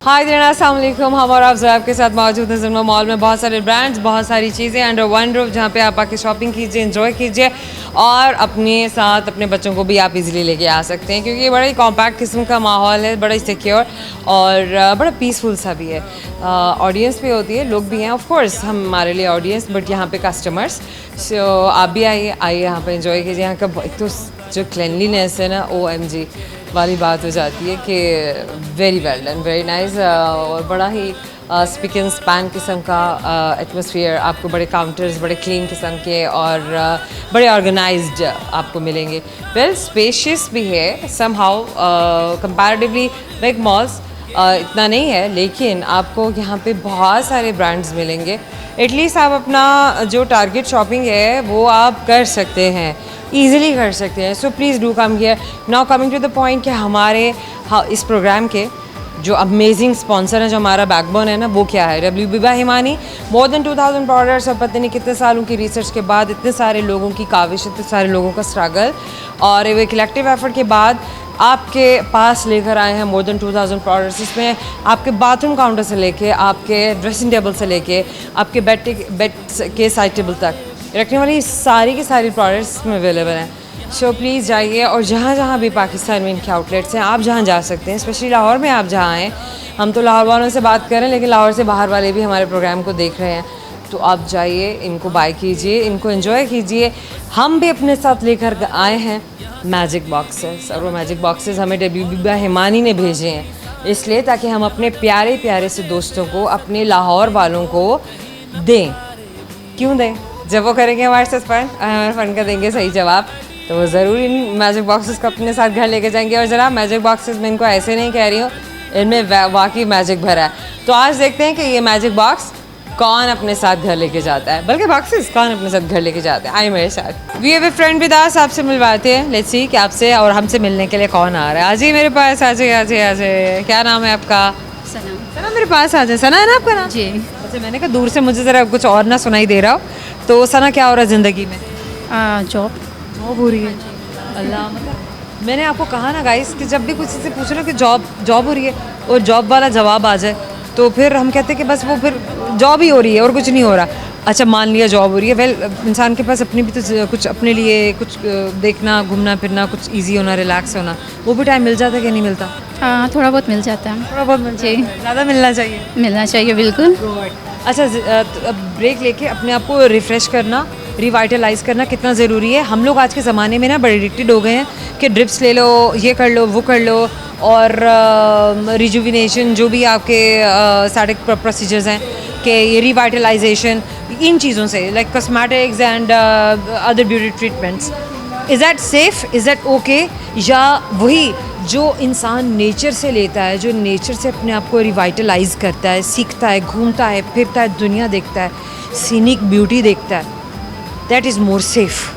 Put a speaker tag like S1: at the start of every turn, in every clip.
S1: हाय देना, अस्सलाम वालेकुम। हम और आप ज़रा के साथ मौजूद हैं ज़िम्मा मॉल में। बहुत सारे ब्रांड्स, बहुत सारी चीज़ें अंडर वन रूफ, जहाँ पे आप आके शॉपिंग कीजिए, एंजॉय कीजिए और अपने साथ अपने बच्चों को भी आप इजीली लेके आ सकते हैं, क्योंकि ये बड़ा ही कॉम्पैक्ट किस्म का माहौल है, बड़ा ही सिक्योर और बड़ा पीसफुल सा भी है। ऑडियंस भी होती है, लोग भी हैं, ऑफ कोर्स हमारे लिए ऑडियंस, बट यहाँ पे कस्टमर्स। सो आप भी आइए यहाँ पे एंजॉय कीजिए। यहाँ का एक तो जो क्लिनलीनेस है ना, OMG वाली बात हो जाती है कि very well done, very nice, और बड़ा ही स्पिक एंड स्पैन किस्म का एटमॉस्फेयर। आपको बड़े काउंटर्स बड़े क्लीन किस्म के और बड़े ऑर्गेनाइज्ड आपको मिलेंगे। वेल स्पेशियस भी है somehow comparatively big malls इतना नहीं है, लेकिन आपको यहाँ पे बहुत सारे ब्रांड्स मिलेंगे। एटलीस्ट आप अपना जो टारगेट शॉपिंग है वो आप कर सकते हैं, ईज़िली कर सकते हैं। So please do come here. Now coming to the point कि हमारे इस प्रोग्राम के जो अमेजिंग स्पॉन्सर है, जो हमारा बैकबोन है ना, वो क्या है? WBBA Himani. More than 2000 products और पता नहीं कितने सालों की रिसर्च के बाद, इतने सारे लोगों की काविश, इतने सारे लोगों का स्ट्रगल और एक कलेक्टिव एफर्ट के बाद आपके पास लेकर आए हैं मोर देन 2000 प्रोडक्ट्स। इसमें आपके बाथरूम काउंटर से लेके, आपके ड्रेसिंग टेबल से लेके, आपके बेड के साइड टेबल तक रखने वाली सारी की सारी प्रोडक्ट्स में अवेलेबल हैं। सो प्लीज़ जाइए और जहाँ जहाँ भी पाकिस्तान में इनके आउटलेट्स हैं, आप जहाँ जा सकते हैं, स्पेशली लाहौर में आप जहाँ आएँ। हम तो लाहौर वालों से बात करें, लेकिन लाहौर से बाहर वाले भी हमारे प्रोग्राम को देख रहे हैं, तो आप जाइए, इनको बाय कीजिए, इनको एंजॉय कीजिए। हम भी अपने साथ लेकर आए हैं मैजिक बॉक्सेस, और वो मैजिक बॉक्सेस हमें WBBA हिमानी ने भेजे हैं, इसलिए ताकि हम अपने प्यारे प्यारे से दोस्तों को, अपने लाहौर वालों को दें। क्यों दें? जब वो करेंगे हमारे साथ हमारे फ़न का देंगे सही जवाब, तो वो ज़रूर इन मैजिक बॉक्सेस को अपने साथ घर लेके जाएंगे। और ज़रा मैजिक बॉक्सेस में इनको ऐसे नहीं कह रही हूँ, इनमें वाकई मैजिक भरा है। तो आज देखते हैं कि ये मैजिक बॉक्स कौन अपने साथ घर लेके जाता है, बल्कि बॉक्सेस कौन अपने साथ घर लेके जाते हैं। आइए मेरे साथ। We have a friend with us, आपसे मिलवाते हैं। लेट्स सी कि आपसे और हमसे मिलने के लिए कौन आ रहा है। आजिए मेरे पास, आजिए। क्या नाम है आपका? सना। मेरे पास आ जाए। सना है ना आपका नाम?
S2: जी।
S1: अच्छा, मैंने कहा दूर से मुझे ज़रा कुछ और ना सुनाई दे रहा हो। तो सना, क्या हो रहा है ज़िंदगी में?
S2: जॉब
S1: हो रही है। अल्लाह, मतलब मैंने आपको कहा ना गाइस कि जब भी किसी से पूछ रहे हो कि जॉब हो रही है और जॉब वाला जवाब आ जाए, तो फिर हम कहते हैं कि बस वो फिर जॉब ही हो रही है और कुछ नहीं हो रहा। अच्छा, मान लिया जॉब हो रही है, वेल इंसान के पास अपनी भी तो कुछ अपने लिए कुछ देखना, घूमना फिरना, कुछ इजी होना, रिलैक्स होना, वो भी टाइम मिल जाता है कि नहीं मिलता?
S2: थोड़ा बहुत मिल जाता है।
S1: थोड़ा बहुत मिल जाता है, ज़्यादा मिलना चाहिए।
S2: मिलना चाहिए, बिल्कुल।
S1: अच्छा, ब्रेक लेके अपने आप को रिफ़्रेश करना, रिवाइटलाइज करना कितना ज़रूरी है। हम लोग आज के ज़माने में ना बड़े एडिक्टेड हो गए हैं कि ड्रिप्स ले लो, ये कर लो, वो कर लो, और रिजुविनेशन जो भी आपके सारे प्रोसीजर्स हैं कि ये रिवाइटलाइजेशन, इन चीज़ों से like cosmetics and other beauty treatments, is that safe, is that okay? या वही जो इंसान नेचर से लेता है, जो नेचर से अपने आप को रिवाइटलाइज करता है, सीखता है, घूमता है, फिरता है, दुनिया देखता है, सीनिक ब्यूटी देखता है, that is more safe?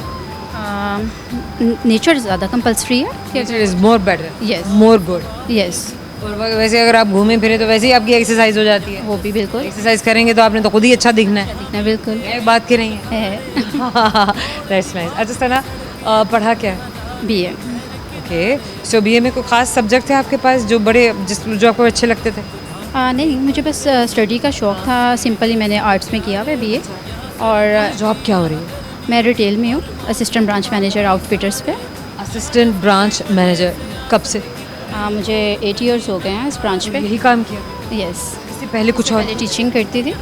S2: Nature ज़्यादा कंपल्सरी है।
S1: Nature is more better,
S2: Yes.
S1: More good.
S2: Yes,
S1: और वैसे अगर आप घूमें फिरें तो वैसे ही आपकी एक्सरसाइज हो जाती है।
S2: वो भी बिल्कुल
S1: एक्सरसाइज करेंगे तो आपने तो खुद ही अच्छा दिखना है।
S2: दिखना, बिल्कुल
S1: एक बात की नहीं है।
S2: है।
S1: That's nice. अच्छा सना, पढ़ा क्या है?
S2: BA।
S1: ओके, सो BA में कोई ख़ास सब्जेक्ट थे आपके पास जो जो आपको अच्छे लगते थे?
S2: नहीं, मुझे बस स्टडी का शौक़ था। सिंपली मैंने आर्ट्स में किया हुआ है BA। और
S1: जॉब क्या हो रही है?
S2: मैं रिटेल में हूँ, असिस्टेंट ब्रांच मैनेजर आउटफिटर्स पे।
S1: असिस्टेंट ब्रांच मैनेजर, कब से?
S2: मुझे 8 इयर्स हो गए हैं इस ब्रांच पे।
S1: यही काम किया?
S2: यस।
S1: इससे पहले कुछ और?
S2: पहले टीचिंग करती थी।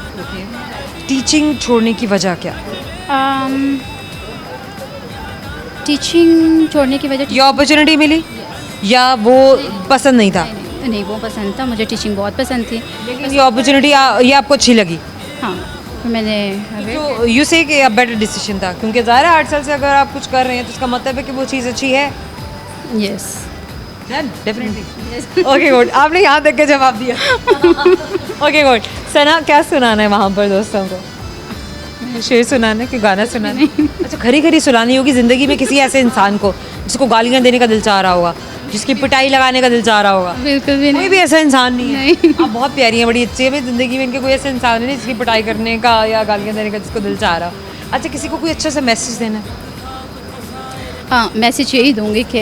S1: टीचिंग छोड़ने की वजह क्या?
S2: टीचिंग छोड़ने की वजह
S1: ये अपॉर्चुनिटी मिली या वो पसंद नहीं था?
S2: नहीं, वो पसंद था, मुझे टीचिंग बहुत पसंद थी।
S1: लेकिन ये अपॉर्चुनिटी ये आपको अच्छी लगी?
S2: हाँ, फिर मैंने
S1: तो यू से कि बेटर डिसीजन था, क्योंकि ज़ाहिर है 8 साल से अगर आप कुछ कर रहे हैं तो उसका मतलब है कि वो चीज़ अच्छी है।
S2: Yes,
S1: definitely. ओके गुड, आपने यहाँ तक के जवाब दिया। Okay good. सना, क्या सुनाना है वहाँ पर दोस्तों को? शेर सुनाना है कि गाना सुनाना है? अच्छा, खरी खरी सुनानी होगी ज़िंदगी में किसी ऐसे इंसान को जिसको गालियाँ देने का दिल चाह रहा होगा, जिसकी पिटाई लगाने का दिल चाह रहा होगा।
S2: बिल्कुल भी
S1: कोई
S2: नहीं।
S1: भी ऐसा इंसान नहीं है।
S2: नहीं।
S1: आप बहुत प्यारी हैं, बड़ी अच्छी है, मेरी ज़िंदगी में इनके कोई ऐसा इंसान नहीं जिसकी पिटाई करने का या गालियाँ देने का जिसको दिल चाह रहा हो। अच्छा, किसी को कोई अच्छा सा मैसेज देना है?
S2: हाँ, मैसेज यही दूंगी कि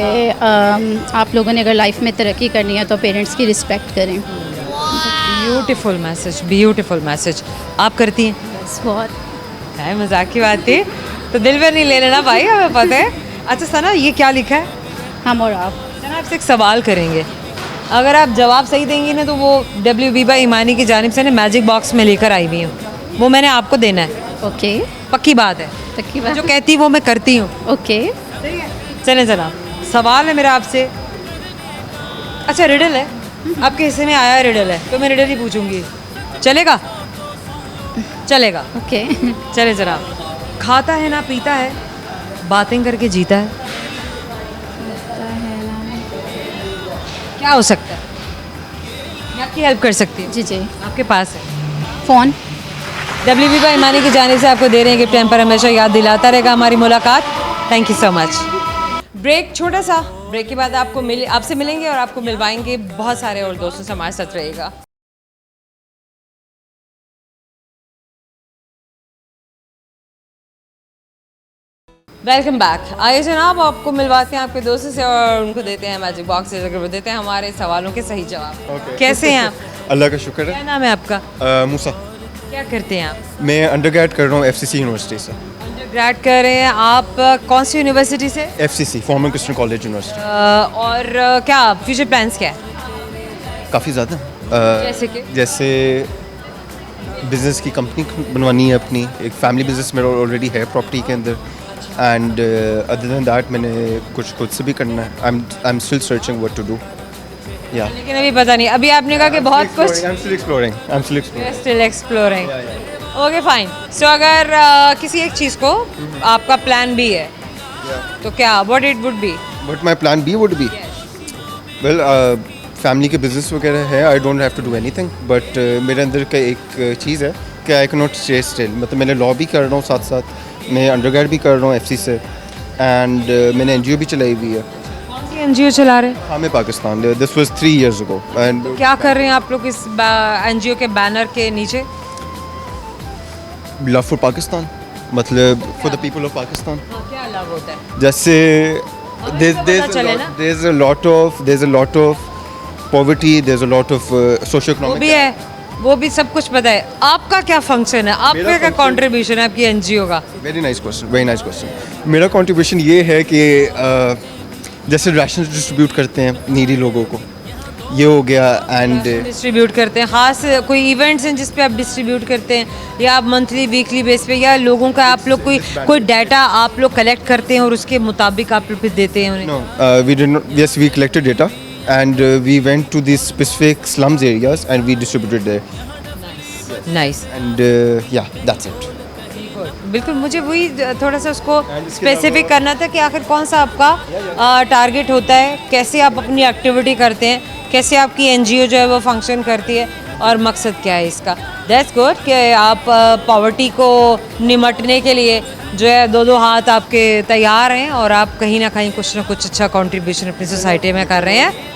S2: आप लोगों ने अगर लाइफ में तरक्की करनी है तो पेरेंट्स की रिस्पेक्ट करें।
S1: ब्यूटीफुल मैसेज आप करती हैं?
S2: बस बहुत
S1: है, मजाक की बात थी, तो दिल पे नहीं ले लेना भाई, हमें पता है। अच्छा सना, ये क्या लिखा है?
S2: हम और आप।
S1: सना, आपसे एक सवाल करेंगे, अगर आप जवाब सही देंगी ना तो वो WB ईमानी की जानिब से ना मैजिक बॉक्स में लेकर आई हुई हूँ, वो मैंने आपको देना है।
S2: ओके,
S1: पक्की बात है,
S2: तक की
S1: मैं जो
S2: बात।
S1: कहती हूँ वो मैं करती हूँ।
S2: ओके,
S1: चलें जनाब, सवाल है मेरा आपसे। अच्छा रिडल है, आपके हिस्से में आया है रिडल है, तो मैं रिडल ही पूछूंगी, चलेगा? चलेगा,
S2: ओके।
S1: चले जनाब। खाता है ना पीता है, बातें करके जीता है, क्या हो सकता है? मैं आपकी हेल्प कर सकती हूँ,
S2: जी जी।
S1: आपके पास है।
S2: फ़ोन।
S1: WB ईमानी की जानिब से आपको दे रहे हैं गिफ्ट टाइम पर हमेशा याद दिलाता रहेगा हमारी मुलाकात। Thank you so much. Break, छोटा सा ब्रेक के बाद आपसे मिलेंगे और आपको मिलवाएंगे बहुत सारे और दोस्तों से, हमारे साथ रहेगा। Welcome back. आइए जनाब, आपको मिलवाते हैं आपके दोस्तों से और उनको देते हैं मैजिक बॉक्सेस, अगर वो देते हैं हमारे सवालों के सही जवाब। कैसे हैं आप?
S3: अल्लाह का शुक्र
S1: क्या
S3: है।
S1: नाम है आपका?
S3: मूसा,
S1: क्या करते हैं आप?
S3: मैं अंडरग्रेड कर रहा हूँ FCC यूनिवर्सिटी से।
S1: अंडरग्रेड कर रहे हैं आप, कौन सी यूनिवर्सिटी से?
S3: FCC formal Christian college university.
S1: और क्या फ्यूचर प्लान्स क्या है?
S3: काफ़ी ज़्यादा
S1: जैसे कि?
S3: जैसे बिज़नेस की कंपनी बनवानी है अपनी, एक फैमिली बिज़नेस मेरा ऑलरेडी है प्रॉपर्टी के अंदर, एंड अदर देन दैट मैंने कुछ खुद से भी करना है। I am still searching what to do. या
S1: लेकिन अभी पता नहीं, अभी आपने कहा कि बहुत कुछ
S3: I am still exploring.
S1: Still exploring. Okay fine. So अगर किसी एक चीज़ को आपका प्लान भी है तो क्या, what it would be?
S3: But my plan B would be, well family के बिजनेस वगैरह है, I don't have to do anything, but मेरे अंदर का एक चीज़ है कि I can not stay still. मतलब मैंने लॉ भी कर रहा हूँ साथ साथ, मैं अंडरग्रेड भी कर रहा हूँ FC से, एंड मैंने NGO भी चलाई हुई है।
S1: कौन सी NGO चला रहे हैं?
S3: हाँ, मैं Pakistan, this was 3 years ago, and
S1: क्या कर रहे हैं आप लोग इस NGO के बैनर के नीचे?
S3: लव फॉर पाकिस्तान, मतलब for the people of Pakistan.
S1: क्या लव होता है?
S3: जैसे
S1: चले ना।
S3: there's a lot of poverty, there's a lot of
S1: वो
S3: socio-economic।
S1: भी है, वो भी सब कुछ पता है। आपका क्या फंक्शन है, आपका क्या
S3: function-
S1: कंट्रीब्यूशन है आपकी NGO का?
S3: Very nice question. मेरा कंट्रीब्यूशन ये है कि जैसे राशन डिस्ट्रीब्यूट करते हैं नीडी लोगों को, ये हो गया, एंड
S1: डिस्ट्रीब्यूट करते हैं, खास कोई इवेंट्स हैं जिस पे आप डिस्ट्रीब्यूट करते हैं, या आप मंथली वीकली बेस पे, या लोगों का आप लोग कोई डाटा आप लोग कलेक्ट करते हैं और उसके मुताबिक आप लोग फिर देते हैं उन्हें?
S3: no, we did not, yes, we collected data, and we went to these specific slums areas and we distributed there,
S1: nice.
S3: and yeah, that's it।
S1: बिल्कुल, मुझे वही थोड़ा सा उसको स्पेसिफिक करना था कि आखिर कौन सा आपका टारगेट होता है, कैसे आप अपनी एक्टिविटी करते हैं, कैसे आपकी NGO जो है वो फंक्शन करती है और मकसद क्या है इसका। दैट्स गुड कि आप पॉवर्टी को निमटने के लिए जो है दो हाथ आपके तैयार हैं और आप कहीं ना कुछ अच्छा कंट्रीब्यूशन अपनी सोसाइटी में कर रहे हैं।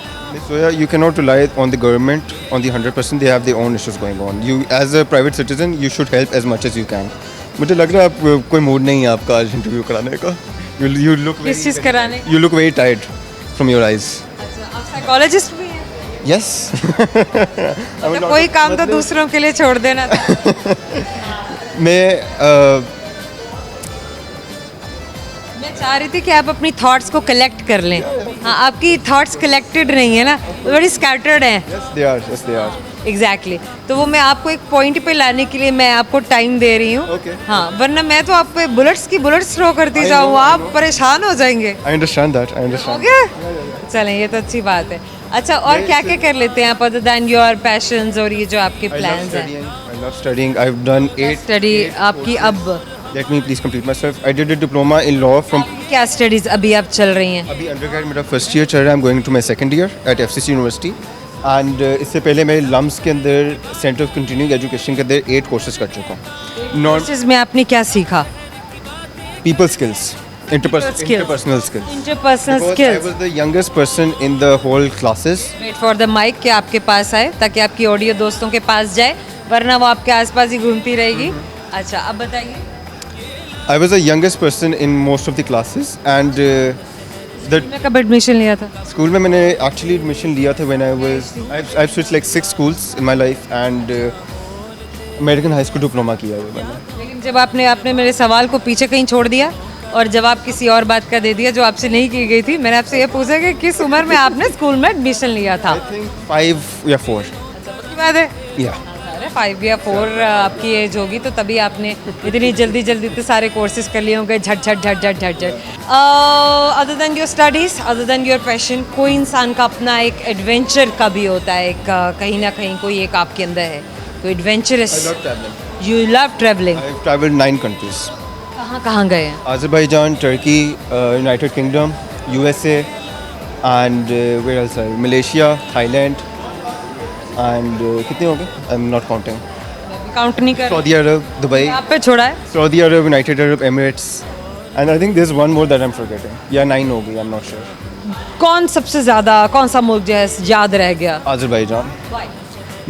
S3: So yeah, you cannot rely on the government on the 100%. They have their own issues going on. You, as a private citizen, you should help as much as you can. मुझे लग रहा है आप कोई मूड नहीं है आपका आज इंटरव्यू कराने का। You look
S1: किस चीज़ कराने?
S3: you look very tired from your eyes.
S1: अच्छा, आप साइकोलॉजिस्ट भी हैं?
S3: Yes।
S1: मतलब कोई काम तो दूसरों के लिए छोड़ देना था। मैं चाह रही थी कि आप अपनी थॉट्स को कलेक्ट कर लें। हाँ, आपकी थॉट्स कलेक्टेड नहीं है ना, बड़ी स्कैटर्ड हैं।
S3: Yes, they are. Yes, they are.
S1: Exactly तो वो मैं आपको एक पॉइंट पे लाने के लिए मैं आपको टाइम दे रही हूँ।
S3: Okay.
S1: हाँ, वरना मैं तो आप पे बुलेट्स थ्रो करती
S3: I
S1: जाऊँ,
S3: know, I
S1: आप
S3: know.
S1: परेशान हो जाएंगे।
S3: I understand that. I
S1: हो
S3: understand.
S1: गया? चलें, ये तो अच्छी बात है। अच्छा, और क्या क्या कर लेते हैं आप अदर दैन योर पैशंस और ये जो आपके
S3: I love
S1: प्लान्स हैं?
S3: studying. I love studying. I've done 8
S1: study आपकी अब
S3: Let me please complete myself. I did a diploma in law from
S1: क्या स्टडीज अभी आप चल रही हैं?
S3: अभी अंडरग्रेड मेरा फर्स्ट ईयर चल रहा है। I'm going to my second year at FCC university, and इससे पहले मैं लम्स के अंदर सेंटर ऑफ कंटिन्यूइंग एजुकेशन के अंदर 8 कोर्सेज कर चुका हूँ। नॉन
S1: कोर्सेज में आपने क्या सीखा?
S3: People skills,
S1: skills.
S3: interpersonal skills.
S1: Interpersonal
S3: Because I
S1: skills.
S3: was the youngest person in the whole classes.
S1: Wait for the mic कि आपके पास आए ताकि आपकी ऑडियो दोस्तों के पास जाए, वरना वो आपके आसपास ही घूमती रहेगी। अच्छा, अब बताइए।
S3: I was the youngest person in most of the classes, and
S1: मैं कब एडमिशन लिया था?
S3: स्कूल में मैंने एक्चुअली एडमिशन लिया था when I was I switch like 6 schools in my life and American high school diploma किया हुआ मैंने।
S1: लेकिन जब आपने मेरे सवाल को पीछे कहीं छोड़ दिया और जवाब किसी और बात का दे दिया जो आपसे नहीं की गई थी। मैंने आपसे ये पूछा कि किस उम्र में आपने स्कूल में एडमिशन लिया था?
S3: आई थिंक 5 या 4
S1: पक्की बात है?
S3: या
S1: अरे 5 या 4 आपकी एज होगी तो तभी आपने इतनी जल्दी जल्दी इतने सारे कोर्सेज कर लिए होंगे झट झट झट झट झट झट। Other than your studies, other than your passion, कोई इंसान का अपना एक एडवेंचर का भी होता है, एक कहीं ना कहीं कोई एक आपके अंदर है कोई adventurous. You love travelling.
S3: I have travelled 9 countries.
S1: कहाँ कहाँ गए हैं?
S3: Azerbaijan, Turkey, United Kingdom, USA, and where else? Malaysia, Thailand, and कितने हो गए? I'm not counting.
S1: काउंट नहीं कर
S3: Saudi Arab, Dubai,
S1: आप पे छोड़ा है।
S3: Saudi Arab, United Arab Emirates, and I think there's one more that I'm forgetting. Yeah, 9 हो गई. I'm not sure.
S1: कौन सबसे ज़्यादा कौन सा मुल्क जो है याद रह गया?
S3: Azerbaijan.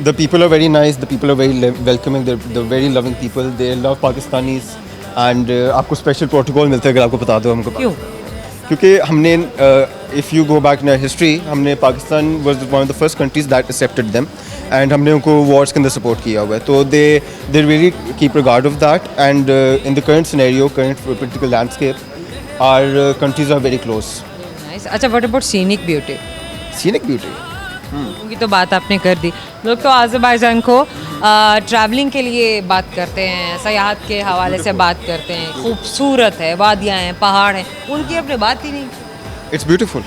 S3: The people are very nice. The people are very welcoming. They're very loving people. They love Pakistanis. And आपको स्पेशल प्रोटोकॉल मिलता है अगर आपको बता दो हमको।
S1: क्यों?
S3: क्योंकि हमने if you go back in history हमने Pakistan was one of the first countries that accepted them and हमने उनको वॉर्स के अंदर सपोर्ट किया हुआ है तो they really keep regard of that and in the current scenario current political landscape our countries are very close.
S1: Nice. अच्छा, what about scenic beauty?
S3: Scenic beauty
S1: उनकी तो बात आपने कर दी। लोग तो आज़रबाईजान को ट्रैवलिंग के लिए बात करते हैं, सयाहत के हवाले से बात करते हैं, खूबसूरत है, वादियाँ हैं, पहाड़ हैं, उनकी अपनी बात ही नहीं।
S3: It's beautiful.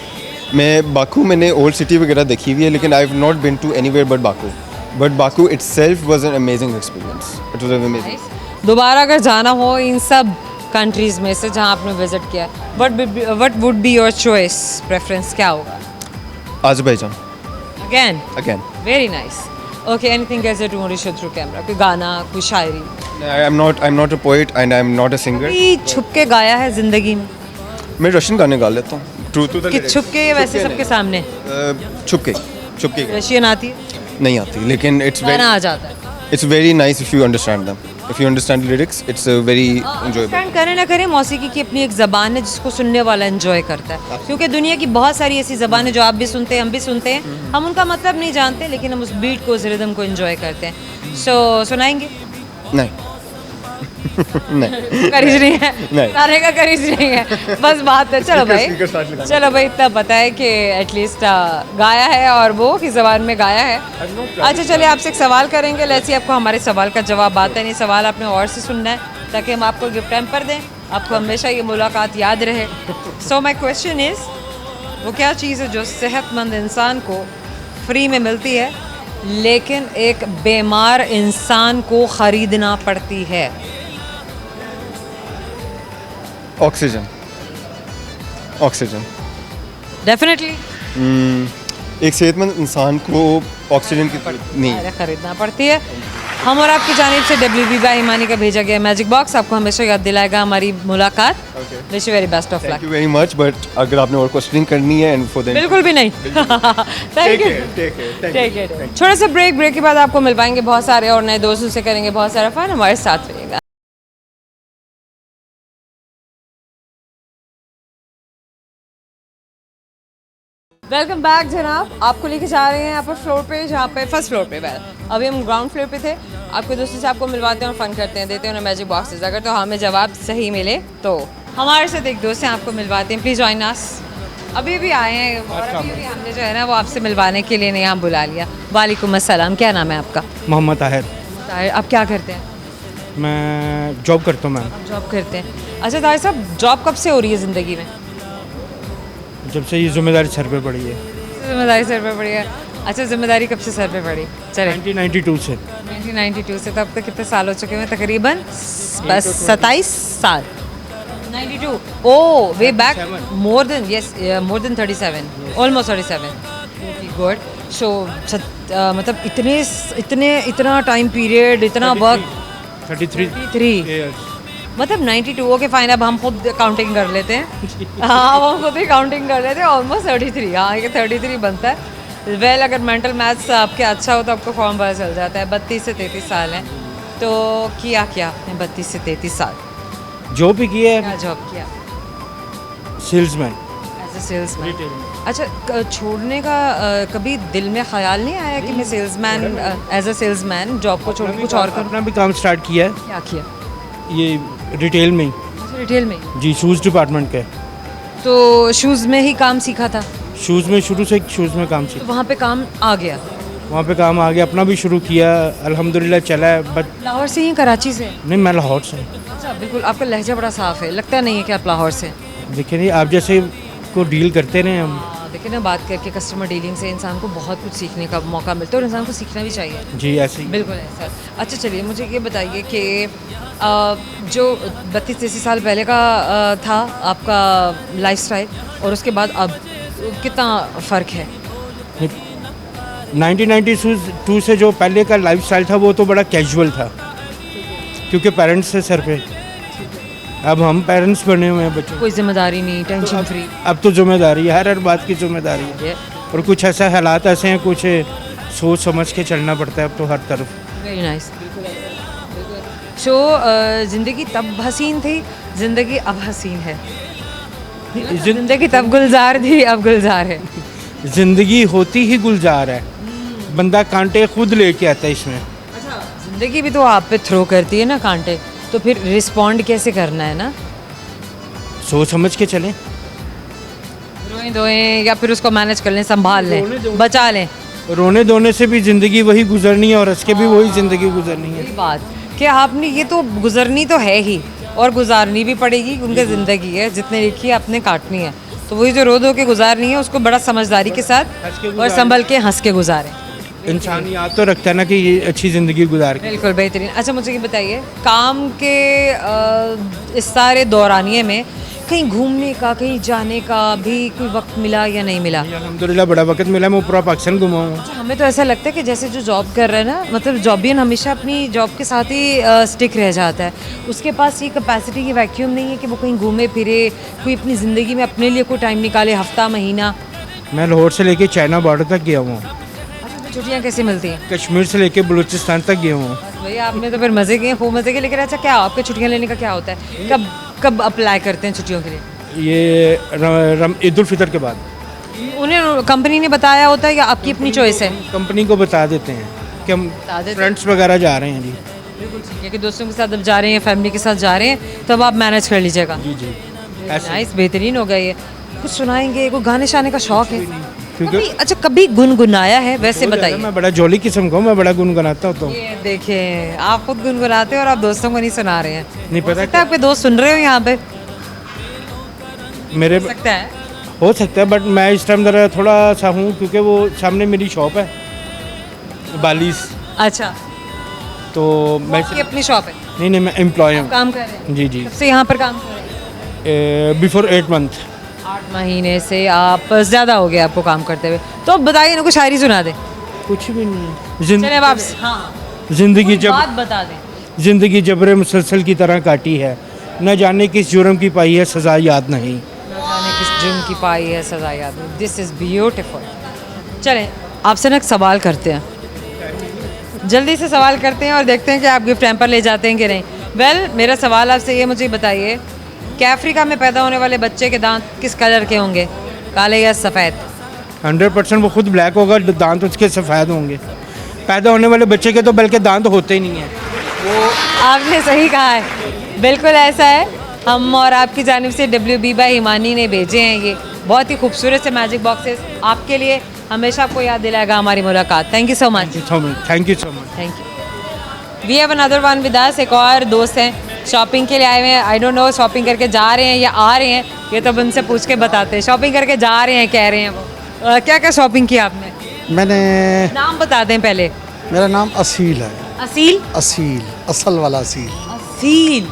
S3: मैं बाकू मैंने ओल्ड सिटी वगैरह देखी हुई है लेकिन I have not been to anywhere but Baku itself was an amazing experience. It was amazing.
S1: दोबारा अगर जाना हो इन सब कंट्रीज़ में से जहाँ आपने विजिट किया, what would be your choice, preference क्या होगा?
S3: Azerbaijan
S1: again very nice. Okay, anything as to रिशो थ्रू कैमरा, कोई गाना, कोई शायरी?
S3: I'm not a poet and I'm not a singer.
S1: कोई छुप के गाया है जिंदगी में?
S3: मैं रशियन गाने गा लेता हूँ। True to the
S1: कि
S3: lyrics.
S1: छुप के वैसे सबके सामने?
S3: छुप के
S1: रशियन आती है?
S3: नहीं आती लेकिन
S1: गाना आ जाता है।
S3: it's very nice if you understand them. If you understand the lyrics, it's very enjoyable.
S1: Understand करें ना करें, मौसीकी की अपनी एक ज़बान है जिसको सुनने वाला एंजॉय करता है। क्योंकि दुनिया की बहुत सारी ऐसी ज़बानें जो आप भी सुनते हैं, हम भी सुनते हैं, हम उनका मतलब नहीं जानते लेकिन हम उस बीट को, उस रिदम को एंजॉय करते हैं। सो सुनाएंगे?
S3: नहीं नहीं
S1: करीज नहीं है,
S3: नहीं।
S1: गाने का करीज नहीं है, बस बात है। चलो भाई,
S3: Speaker start लगाना।
S1: चलो भाई, इतना पता है कि एटलीस्ट गाया है और वो किस ज़बान में गाया है। अच्छा चलिए, आपसे एक सवाल करेंगे, लेट्स सी आपको हमारे सवाल का जवाब आता है नहीं। सवाल आपने और से सुनना है ताकि हम आपको गिफ्ट हैम्पर दें, आपको हमेशा ये मुलाकात याद रहे। सो माई क्वेश्चन इज़, वो क्या चीज़ है जो सेहतमंद इंसान को फ्री में मिलती है लेकिन एक बीमार इंसान को ख़रीदना पड़ती है?
S3: ऑक्सीजन।
S1: डेफिनेटली
S3: एक सेहतमंद इंसान को ऑक्सीजन की जरूरत नहीं है।
S1: खरीदना पड़ती है। हम और आपकी जानिब से WB बाय ईमानी का भेजा गया मैजिक बॉक्स आपको हमेशा याद दिलाएगा हमारी मुलाकात। Wish you very best of
S3: thank
S1: luck.
S3: You very much but अगर आपने और क्वेश्चनिंग करनी है एंड फॉर देन
S1: बिल्कुल भी नहीं। Thank you. Take care. छोटा सा ब्रेक के बाद आपको मिल पाएंगे बहुत सारे और नए दोस्तों से, करेंगे बहुत सारा फन। हमारे साथ रहिएगा। वेलकम बैक जनाब, आपको लेके जा रहे हैं अपर फ्लोर पे, जहाँ पे फर्स्ट फ्लोर पे अभी हम ग्राउंड फ्लोर पे थे। आपके दोस्तों से आपको मिलवाते हैं और फन करते हैं, देते हैं उन्हें मैजिक बॉक्सेस। अगर तो हमें जवाब सही मिले तो हमारे साथ एक दोस्त हैं, आपको मिलवाते हैं। Please join us. अभी भी आए हैं और अभी हमने जो है ना वो आपसे मिलवाने के लिए यहाँ बुला लिया। वालेकुम अस्सलाम, क्या नाम है आपका?
S4: मोहम्मद ताहिर।
S1: ताहिर, आप क्या करते हैं?
S4: मैं जॉब करता हूँ मैम।
S1: जॉब करते हैं। अच्छा ताहिर साहब, जॉब कब से हो रही है ज़िंदगी में?
S4: जब से ये जिम्मेदारी सर पे पड़ी है।
S1: जिम्मेदारी सर पे पड़ी है। अच्छा, जिम्मेदारी कब से सर पे पड़ी? चले
S4: 1992 से।
S1: 1992 से। तो अब तक कितने साल हो चुके हैं? तकरीबन बस 27 साल। 92, oh way back, more than, yes more than 37, almost 37। Good. So मतलब इतना टाइम पीरियड, इतना वर्क।
S4: 33
S1: 3 मतलब 92। ओके फाइन, अब हम खुद काउंटिंग कर लेते हैं। हाँ, हम खुद ही काउंटिंग कर लेते हैं। ऑलमोस्ट 33। हाँ, ये 33 बनता है। वेल, अगर मेंटल मैथ्स आपके अच्छा हो तो आपको फॉर्म पता चल जाता है। 32 से 33 साल हैं। तो किया क्या आपने 32 से 33 साल?
S4: जॉब भी की है।
S1: क्या जॉब किया?
S4: Salesman.
S1: As a salesman.
S4: Retail में।
S1: अच्छा, छोड़ने का कभी दिल में ख्याल नहीं आया कि मैं salesman as a salesman job को छोड़ के कुछ और करूँ?
S4: अपना भी काम स्टार्ट किया है
S1: क्या किया?
S4: ये रिटेल में ही।
S1: अच्छा, रिटेल में ही।
S4: जी, शूज़ डिपार्टमेंट का।
S1: तो शूज़ में ही काम सीखा था,
S4: शूज़ में शुरू से शूज़ में काम
S1: तो
S4: सीखा,
S1: वहाँ पे काम आ गया?
S4: वहाँ पे काम आ गया, अपना भी शुरू किया, अल्हम्दुलिल्लाह चला है। बट
S1: लाहौर से ही, कराची से?
S4: नहीं, मैं लाहौर से।
S1: अच्छा, बिल्कुल आपका लहजा बड़ा साफ़ है, लगता नहीं है कि आप लाहौर से हैं।
S4: देखिए नहीं, आप जैसे को डील करते रहे हम।
S1: देखिए ना, बात करके कस्टमर डीलिंग से इंसान को बहुत कुछ सीखने का मौका मिलता है और इंसान को सीखना भी चाहिए।
S4: जी, ऐसे ही।
S1: बिल्कुल ऐसा। अच्छा चलिए, मुझे ये बताइए कि जो 32-33 साल पहले का था आपका लाइफस्टाइल और उसके बाद अब कितना फ़र्क है?
S4: 1992 से जो पहले का लाइफस्टाइल था वो तो बड़ा कैजुअल था, क्योंकि पेरेंट्स से सर पे। अब हम पेरेंट्स बने हुए हैं बच्चों।
S1: कोई जिम्मेदारी नहीं, टेंशन फ्री।
S4: अब तो जिम्मेदारी है, हर बात की जिम्मेदारी है। और कुछ ऐसा हालात ऐसे हैं, कुछ सोच समझ के चलना पड़ता है अब तो हर तरफ।
S1: Very nice. सो ज़िंदगी तब हसीन थी, ज़िंदगी अब हसीन है। ज़िंदगी तब गुलजार थी, अब गुलजार है।
S4: जिंदगी होती ही गुलजार है, बंदा कांटे खुद लेके आता है इसमें।
S1: अच्छा, ज़िंदगी भी तो आप पे थ्रो करती है ना कांटे, तो फिर रिस्पॉन्ड कैसे करना है ना?
S4: सोच समझ के चलें।
S1: रोएं धोएं या फिर उसको मैनेज कर लें, संभाल लें, बचा लें।
S4: रोने धोने से भी ज़िंदगी वही गुजरनी है और हंस के भी वही ज़िंदगी गुजरनी है।
S1: यही बात कि आपने ये तो गुजरनी तो है ही और गुजारनी भी पड़ेगी, उनकी ज़िंदगी है, जितने लिखी है आपने काटनी है। तो वही जो रो धो के गुजारनी है उसको बड़ा समझदारी के साथ और संभल के हंस के गुजारें।
S4: इंसान याद तो रखता है ना कि ये अच्छी ज़िंदगी गुजार के।
S1: बिल्कुल बेहतरीन। अच्छा मुझे ये बताइए, काम के इस सारे दौरानिए में कहीं घूमने का, कहीं जाने का भी कोई वक्त मिला या नहीं मिला?
S4: अल्हम्दुलिल्लाह बड़ा वक्त मिला, मैं पूरा पाकिस्तान घुमा हूँ।
S1: अच्छा, हमें तो ऐसा लगता है कि जैसे जो जॉब कर रहा है ना, मतलब जॉबियन हमेशा अपनी जॉब के साथ ही स्टिक रह जाता है, उसके पास ये कैपेसिटी, ये वैक्यूम नहीं है कि वो कहीं घूमे फिरे, कोई अपनी ज़िंदगी में अपने लिए कोई टाइम निकाले, हफ्ता महीना।
S4: मैं लाहौर से लेके चाइना बॉर्डर तक गया हूँ,
S1: अच्छा, तो छुट्टियाँ कैसे मिलती हैं?
S4: कश्मीर से लेके बलूचिस्तान तक गया हूँ।
S1: भैया आपने तो फिर मज़े किए, खूब मज़े किए। लेकिन अच्छा, क्या आपके छुट्टियाँ लेने का क्या होता है? कब कब अप्लाई करते हैं छुट्टियों के लिए?
S4: ये ईद उल फितर के बाद
S1: उन्हें कंपनी ने बताया होता है या आपकी अपनी चॉइस है?
S4: कंपनी को बता देते हैं कि हम
S1: बता देते हैं।
S4: फ्रेंड्स वगैरह जा रहे हैं। जी
S1: बिल्कुल ठीक है कि दोस्तों के साथ अब जा रहे हैं, फैमिली के साथ जा रहे हैं, तब आप मैनेज कर लीजिएगा।
S4: जी जी, ऐसे
S1: नाइस, बेहतरीन हो गया ये। कुछ सुनाएंगे? कोई गाने शाने का शौक है?
S4: क्योंकि
S1: कभी, अच्छा कभी गुनगुनाया है? वैसे बताइए।
S4: मैं बड़ा जोली किस्म का हूँ, मैं बड़ा गुनगुनाता होता हूँ।
S1: ये देखें, आप खुद गुनगुनाते हैं और आप दोस्तों को नहीं सुना रहे हैं।
S4: नहीं पता
S1: लगता है आपके दोस्त सुन रहे हो यहाँ पे?
S4: मेरे
S1: सकता है।
S4: हो सकता है, बट मैं इस टाइम ज़रा थोड़ा सा हूँ क्योंकि वो सामने मेरी शॉप है बालीस,
S1: अच्छा,
S4: तो मैं
S1: आपकी अपनी शॉप है?
S4: नहीं मैं एम्प्लॉय हूँ।
S1: काम कर रहे हैं?
S4: जी जी,
S1: कब से यहाँ पर काम कर रहे हैं?
S4: Before 8 month.
S1: 8 महीने से। आप ज़्यादा हो गया आपको काम करते हुए, तो अब बताइए ना, कुछ शायरी सुना दे।
S4: कुछ भी नहीं
S1: चलिए अब आप, हाँ,
S4: जिंदगी
S1: कोई बात बता दें।
S4: जिंदगी जबरे मुसलसल की तरह काटी है, न जाने किस जुर्म की पाई है सज़ा याद नहीं।
S1: न जाने किस जुर्म की पाई है सज़ा याद नहीं। This is beautiful. चलें आपसे ना एक सवाल करते हैं, जल्दी से सवाल करते हैं और देखते हैं कि आप गिफ्ट हैम्पर ले जाते हैं कि नहीं। वेल, मेरा सवाल आपसे ये, मुझे बताइए कि अफ्रीका में पैदा होने वाले बच्चे के दांत किस कलर के होंगे, काले या सफ़ेद?
S4: 100% वो खुद ब्लैक होगा, दांत उसके सफ़ेद होंगे। पैदा होने वाले बच्चे के तो बल्कि दांत होते ही नहीं हैं।
S1: वो आपने सही कहा है, बिल्कुल ऐसा है। हम और आपकी जानिब से WB बाई हिमानी ने भेजे हैं ये बहुत ही खूबसूरत से मैजिक बॉक्सेस आपके लिए, हमेशा आपको याद दिलाएगा हमारी मुलाकात। Thank you so much.
S4: Thank you so much.
S1: Thank you. We have another one with us. एक और दोस्त हैं, शॉपिंग के लिए आए हुए हैं। आई डोंट नो शॉपिंग करके जा रहे हैं या आ रहे हैं, ये तो उनसे पूछ के बताते हैं। शॉपिंग करके जा रहे हैं कह रहे हैं वो। क्या क्या शॉपिंग की आपने?
S5: मैंने,
S1: नाम बता दें पहले।
S5: मेरा नाम असील है।
S1: असील?
S5: असील, असल वाला Aseel.
S1: Aseel,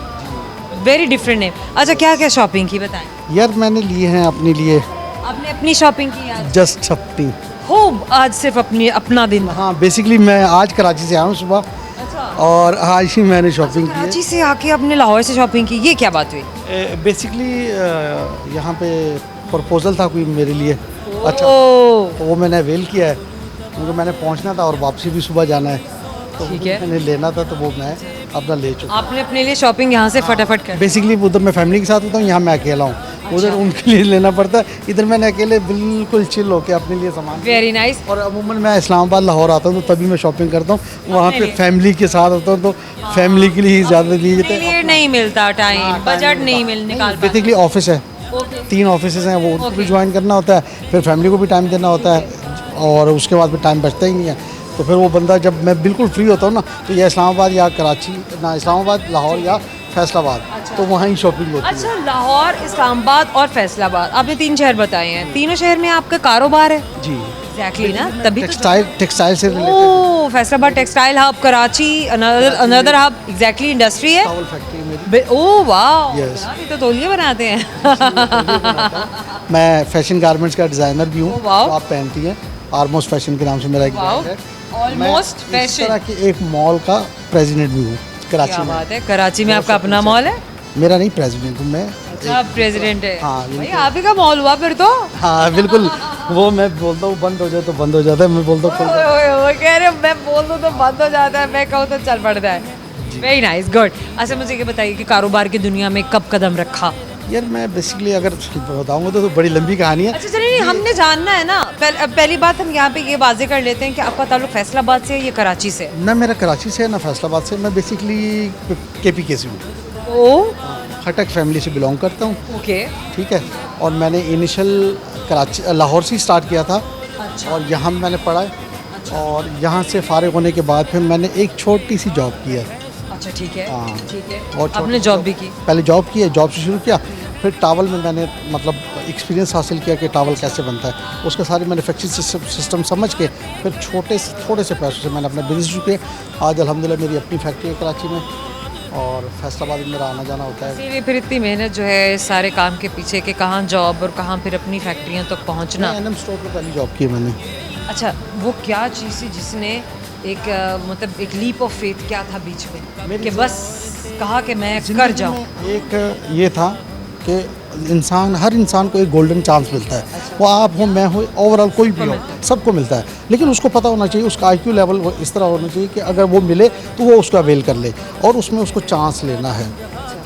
S1: very different name. अच्छा, क्या क्या शॉपिंग की बताएं।
S5: यार मैंने लिए हैं अपने लिए,
S1: आपने अपनी शॉपिंग की आज?
S5: Just shopping.
S1: खूब, आज सिर्फ अपना दिन।
S5: हाँ, बेसिकली मैं आज कराची से आया हूँ सुबह,
S1: अच्छा,
S5: और आज ही मैंने शॉपिंग की
S1: कराची से आके आपने लाहौर से शॉपिंग की, ये क्या बात हुई?
S5: है। बेसिकली यहाँ पे प्रपोजल था कोई मेरे लिए, अच्छा,
S1: ओह,
S5: तो वो मैंने अवेल किया है क्योंकि मैंने पहुँचना था और वापसी भी सुबह जाना है, तो
S1: ठीक है।
S5: मैंने लेना था, तो वो मैं अपना ले चुका।
S1: आपने अपने लिए शॉपिंग यहाँ से फटाफट कर।
S5: बेसिकली उधर मैं फैमिली के साथ होता हूँ, यहाँ मैं अकेला हूँ, उधर उनके लिए लेना पड़ता है, इधर मैंने अकेले बिल्कुल चिल होके अपने लिए सामान।
S1: Very nice.
S5: और अमूमन मैं इस्लामाबाद लाहौर आता हूँ तो तभी मैं शॉपिंग करता हूँ, वहाँ
S1: अपने
S5: पे
S1: लिए।
S5: फैमिली के साथ होता हूँ तो फैमिली के लिए ही ज़्यादा लिए जाते
S1: इसके लिए नहीं मिलता टाइम, बजट नहीं मिल निकाल पाते।
S5: बेसिकली ऑफिस है,
S1: ओके
S5: 3 ऑफिस हैं, वो उनको भी
S1: Okay.
S5: ज्वाइन करना होता है, फिर फैमिली को भी टाइम देना होता है, और उसके बाद फिर टाइम बचता ही नहीं है। तो फिर वो बंदा जब मैं बिल्कुल फ्री होता हूँ ना, तो या इस्लामाबाद या कराची, ना इस्लामाबाद, लाहौर या फैसलाबाद, तो वहाँ ही शॉपिंग होती है।
S1: अच्छा, लाहौर, इस्लामाबाद और फैसलाबाद, आपने 3 शहर बताए हैं। तीनों शहर में आपका कारोबार है?
S5: जी,
S1: एग्जैक्टली ना, तभी तो।
S5: टेक्सटाइल से related
S1: oh, Faisalabad textile hub, Karachi another hub, exactly industry है।
S5: टॉवल फैक्ट्री मेरी।
S1: ओह वाह,
S5: Yes.
S1: ये तो तौलिए बनाते हैं।
S5: मैं फैशन गारमेंट्स का डिज़ाइनर भी हूँ,
S1: Oh, wow.
S5: जो आप पहनती हैं। ऑलमोस्ट फैशन के नाम से मेरा एक
S1: Wow.
S5: ब्रांड है।
S1: Almost
S5: मैं इस
S1: fashion.
S5: तरह के एक मॉल का प्रेसिडेंट भी हूँ कराची
S1: क्या
S5: में।
S1: बात है, कराची में आपका अपना मॉल है?
S5: मेरा नहीं, प्रेसिडेंट हूँ मैं।
S1: आप प्रेसिडेंट है?
S5: हाँ,
S1: भाई
S5: बिल्कुल।
S1: आप ही का मॉल हुआ फिर तो।
S5: हाँ बिल्कुल, वो मैं बोलता हूँ बंद हो जाए तो बंद हो जाता है, मैं बोलता हूँ खुल जाए।
S1: ओए, ओए, ओए, कह रहे हो, मैं बोल दूँ तो बंद हो जाता है, मैं कहूँ तो चल पड़ता है। Very nice, good. अच्छा, मुझे ये बताइए कि कारोबार की दुनिया में कब कदम रखा?
S5: यार मैं बेसिकली अगर बताऊँगा तो बड़ी लंबी कहानी है।
S1: अच्छा चलिए, हमने जानना है ना। पहली बात हम यहाँ पे ये वाजे कर लेते हैं कि आपका ताल्लुक फैसलाबाद से है या कराची से?
S5: ना मेरा कराची से है ना फैसलाबाद से, मैं बेसिकली KPK से हूँ,
S1: ओ
S5: खटक फैमिली से बिलोंग करता हूँ।
S1: ओके।
S5: ठीक है, और मैंने इनिशियल कराची लाहौर से ही स्टार्ट किया था,
S1: अच्छा।
S5: और यहाँ मैंने पढ़ा है, और यहाँ से फारिग होने के बाद फिर मैंने एक छोटी सी जॉब की है।
S1: अच्छा ठीक है,
S5: हाँ।
S1: ठीक है।
S5: और
S1: आपने जॉब भी की?
S5: पहले जॉब की है, जॉब से शुरू किया, फिर टावल में मैंने मतलब एक्सपीरियंस हासिल किया कि टावल कैसे बनता है, उसके सारे मैन्युफैक्चरिंग सिस्टम समझ के फिर थोड़े से पैसों से मैंने अपना बिजनेस शुरू किया। आज अल्हम्दुलिल्लाह मेरी अपनी फैक्ट्री है कराची में, और फैसलाबाद में मेरा आना जाना होता है।
S1: इसीलिए फिर इतनी मेहनत जो है इस सारे काम के पीछे, के कहाँ जॉब और कहाँ फिर अपनी फैक्ट्रियों तक पहुँचना।
S5: NM स्टोर पर पहली जॉब की है मैंने।
S1: अच्छा, वो क्या चीज़ थी जिसने एक मतलब एक लीप ऑफ फेथ क्या था बीच में कि बस कहा कि मैं कर जाऊँ?
S5: एक ये था कि हर इंसान को एक गोल्डन चांस मिलता है, वो आप हो, मैं हो, ओवरऑल कोई भी हो, सबको मिलता है, लेकिन उसको पता होना चाहिए, उसका IQ लेवल वो इस तरह होना चाहिए कि अगर वो मिले तो वो उसका अवेल कर ले, और उसमें उसको चांस लेना है।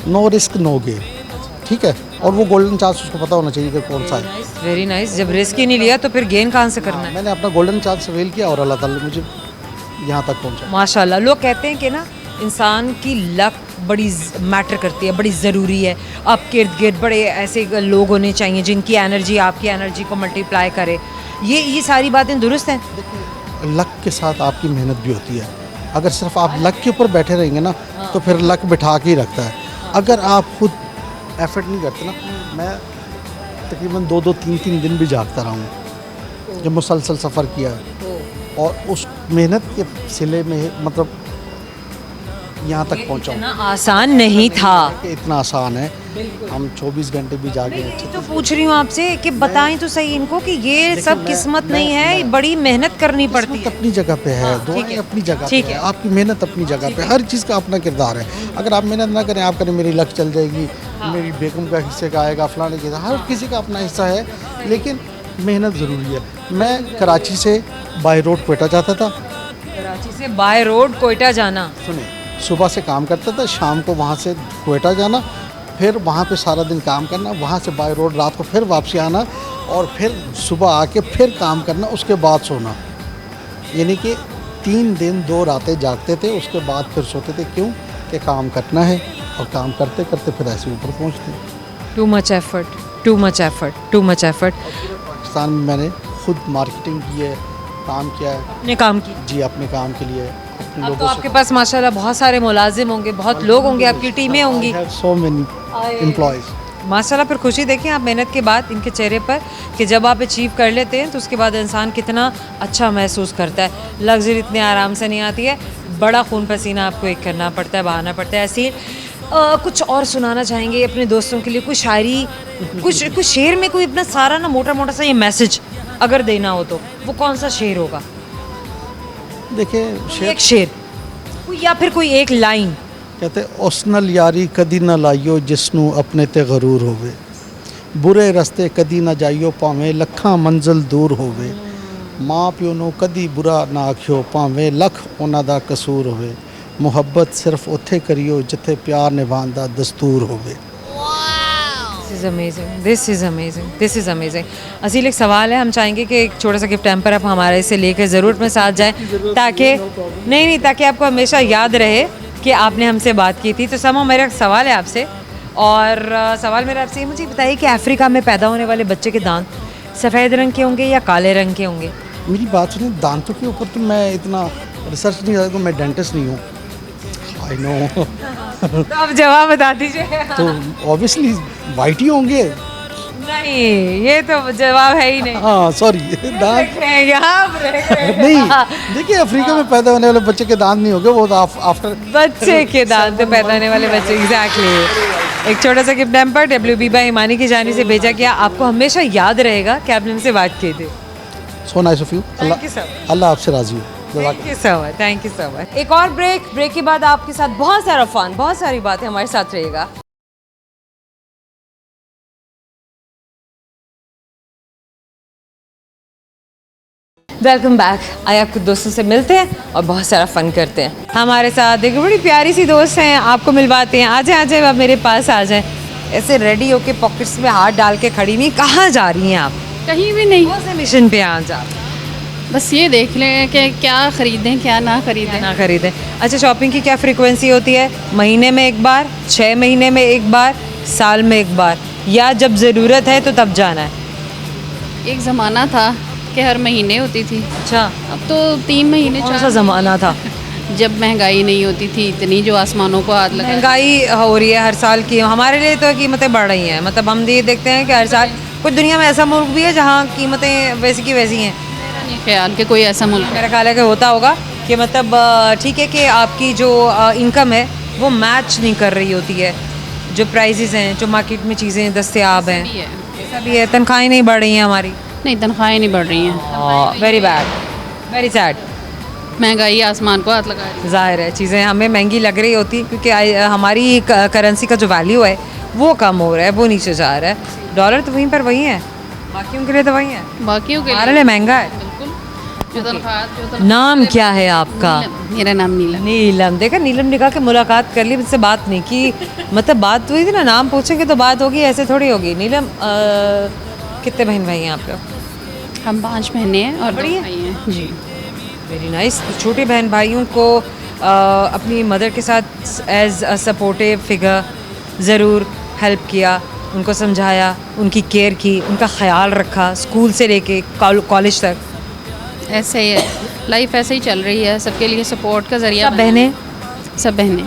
S5: नो रिस्क नो गेम, ठीक है, और वो गोल्डन चांस उसको पता होना चाहिए कि कौन सा है।
S1: Very nice. जब रिस्क ही नहीं लिया तो फिर गेन कहाँ से करना है?
S5: मैंने अपना गोल्डन चांस अवेल किया और अल्लाह ताला ने मुझे यहाँ तक पहुँचा।
S1: माशाल्लाह। लोग कहते हैं कि ना इंसान की लक बड़ी मैटर करती है, बड़ी ज़रूरी है। आपके इर्द गिर्द बड़े ऐसे लोग होने चाहिए जिनकी एनर्जी आपकी एनर्जी को मल्टीप्लाई करे। ये सारी बातें दुरुस्त हैं?
S5: लक के साथ आपकी मेहनत भी होती है। अगर सिर्फ आप लक के ऊपर बैठे रहेंगे ना, तो फिर लक बिठा के ही रखता है। अगर आप खुद एफर्ट नहीं करते ना, मैं तकरीबन 2-2, 3-3 दिन भी जागता रहा हूँ, जब मुसलसल सफ़र किया है, और उस मेहनत के सिले में मतलब यहाँ तक पहुँचा हूँ।
S1: इतना आसान नहीं था।
S5: कि इतना आसान है, हम 24 घंटे भी जागे हैं।
S1: मैं तो पूछ रही हूँ आपसे कि बताएं तो सही इनको कि ये सब किस्मत नहीं है, बड़ी मेहनत करनी पड़ती
S5: किस्मत
S1: है।
S5: अपनी जगह पे है,
S1: ठीक
S5: दुआएं
S1: है।
S5: अपनी जगह
S1: ठीक
S5: पे
S1: है।
S5: है, आपकी मेहनत अपनी जगह पे, हर चीज़ का अपना किरदार है। अगर आप मेहनत ना करें, आप करें मेरी लक चल जाएगी, मेरी बेगम का हिस्से का आएगा, फलाने के, हर किसी का अपना हिस्सा है, लेकिन मेहनत ज़रूरी है। मैं कराची से बाय रोड कोयटा जाता था।
S1: कराची से बाय रोड कोयटा जाना?
S5: सुने, सुबह से काम करता था, शाम को वहाँ से कोयटा जाना, फिर वहाँ पे सारा दिन काम करना, वहाँ से बाय रोड रात को फिर वापसी आना, और फिर सुबह आके फिर काम करना, उसके बाद सोना। यानी कि 3 दिन 2 रातें जागते थे, उसके बाद फिर सोते थे। क्यों? कि काम करना है, और काम करते करते फिर ऐसे ऊपर पहुँचते।
S1: Too much effort, too much effort, too much effort.
S5: Pakistan में मैंने खुद मार्केटिंग की है, काम किया है
S1: अपने काम की?
S5: जी, अपने काम के लिए, अपने
S1: अब तो
S5: लोगों
S1: आपके पास माशाल्लाह बहुत सारे मुलाजिम होंगे, बहुत लोग होंगे, आपकी टीमें होंगी।
S5: So many employees.
S1: माशाल्लाह। फिर खुशी देखिए आप मेहनत के बाद इनके चेहरे पर कि जब आप अचीव कर लेते हैं तो उसके बाद इंसान कितना अच्छा महसूस करता है। लग्जरी इतने आराम से नहीं आती है, बड़ा खून पसीना आपको एक करना पड़ता है, बहाना पड़ता है। ऐसे कुछ और सुनाना चाहेंगे अपने दोस्तों के लिए? कुछ शायरी, कुछ शेर में कोई अपना सारा ना मोटा मोटा सा ये मैसेज अगर देना हो तो वो कौन सा शेर होगा?
S5: देखिए,
S1: एक शेर या फिर कोई एक लाइन।
S5: कहते उस नल यारी कदी ना लाइयो जिसनू अपने ते गरूर होवे, बुरे रस्ते कदी ना जाइयो भावें लखां मंजिल दूर होवे, माँ प्यो नू कदी बुरा ना आखियो भावें लख उन्हां दा कसूर होवे, मुहब्बत सिर्फ उत्थे करियो जिथे प्यार निभाउण दा दस्तूर होवे।
S1: Is amazing, this is amazing, this is amazing. Aseel एक सवाल है, हम चाहेंगे कि एक छोटा सा गिफ्ट हैम्पर आप हमारे से लेकर ज़रूर अपने साथ जाएं, ताकि नहीं ताकि आपको हमेशा याद रहे कि आपने हमसे बात की थी। तो समा, मेरा सवाल है आपसे, और सवाल मेरा आपसे, मुझे बताइए कि अफ्रीका में पैदा होने वाले बच्चे के दांत सफ़ेद रंग के होंगे या काले रंग के होंगे?
S5: मेरी बात सुनिए, दांतों के ऊपर तो मैं इतना रिसर्च नहीं करता, मैं डेंटिस्ट नहीं हूँ। I know.
S1: तो आप जवाब बता दीजिए।
S5: तो ऑब्वियसली वाइट ही होंगे।
S1: नहीं, ये तो जवाब है ही नहीं।
S5: हाँ सॉरी, दांत नहीं। देखिए, अफ्रीका में पैदा होने वाले बच्चे के दांत नहीं होंगे, वो तो आफ्टर
S1: बच्चे के दांत पे पैदा होने वाले बच्चे, एग्जैक्टली। एक छोटा सा gift hamper WB by Himani की जानी से भेजा गया, आपको हमेशा याद रहेगा कि आपने हमसे बात की थी।
S5: So nice of you.
S1: Thank you, sir.
S5: अल्लाह आपसे राजी हो।
S1: Thank you so much, thank you so much. एक और ब्रेक के बाद आपके साथ बहुत सारा फन, बहुत सारी बातें, हमारे साथ रहेगा। Welcome back. आइए आप कुछ दोस्तों से मिलते हैं और बहुत सारा फन करते हैं। हमारे साथ देखिए बड़ी प्यारी सी दोस्त हैं, आपको मिलवाते हैं। आ जाए आप मेरे पास आ जाए। ऐसे रेडी होके पॉकेट्स में हाथ डाल के खड़ी हुई, कहाँ जा रही हैं आप?
S2: कहीं भी नहीं,
S1: कौन से मिशन पे आज आप?
S2: बस ये देख लें कि क्या ख़रीदें क्या ना ख़रीदें।
S1: ना खरीदें। अच्छा, शॉपिंग की क्या फ्रीक्वेंसी होती है? महीने में एक बार, 6 महीने में एक बार, साल में एक बार, या जब ज़रूरत है तो तब जाना है?
S2: एक ज़माना था कि हर महीने होती थी,
S1: अच्छा,
S2: अब तो 3 महीने
S1: कौन सा
S2: 4
S1: ज़माना था?
S2: जब महंगाई नहीं होती थी इतनी, जो आसमानों को हाथ लगा।
S1: महंगाई हो रही है हर साल की, हमारे लिए तो कीमतें बढ़ रही हैं। मतलब हम ये देखते हैं कि हर साल, कुछ दुनिया में ऐसा मुल्क भी है जहाँ कीमतें वैसी की वैसी हैं।
S2: मेरा नहीं ख्याल कि कोई ऐसा मुल्क है।
S1: मेरा ख्याल है कि होता होगा कि मतलब ठीक है कि आपकी जो इनकम है वो मैच नहीं कर रही होती है जो प्राइसेस हैं, जो मार्केट में चीज़ें दस्तयाब हैं।
S2: भी है।
S1: ऐसा भी है, तनख्वाहें नहीं बढ़ रही हैं हमारी।
S2: नहीं, तनख्वाहें नहीं बढ़ रही हैं,
S1: वेरी बैड, वेरी सैड।
S2: महंगाई आसमान को हाथ लगा रही है।
S1: ज़ाहिर है चीज़ें हमें महंगी लग रही होती, क्योंकि हमारी करेंसी का जो वैल्यू है वो कम हो रहा है, वो नीचे जा रहा है। डॉलर तो वहीं पर वही है, बाकियों के लिए तो वही है,
S2: बाकियों के
S1: हमारे लिए महंगा है।
S2: बिल्कुल। जो
S1: नाम क्या है आपका?
S2: मेरा नाम नीलम।
S1: नीलम। देखा, नीलम निकाल के मुलाकात कर ली, मुझसे बात नहीं की। मतलब बात हुई थी ना, नाम पूछेंगे तो बात होगी, ऐसे थोड़ी होगी। नीलम, कितने बहन भाई हैं आप लोग?
S2: हम 5 बहनें हैं और 2
S1: बड़ी हैं?
S2: भाई हैं जी।
S1: Very nice. तो छोटे बहन भाइयों को अपनी मदर के साथ एज अ सपोर्टिव फिगर ज़रूर हेल्प किया, उनको समझाया, उनकी केयर की, उनका ख्याल रखा, स्कूल से लेके कॉलेज तक।
S2: ऐसे ही है, लाइफ ऐसे ही चल रही है, सबके लिए सपोर्ट का ज़रिया
S1: सब
S2: बना।
S1: बहनें?
S2: सब बहनें।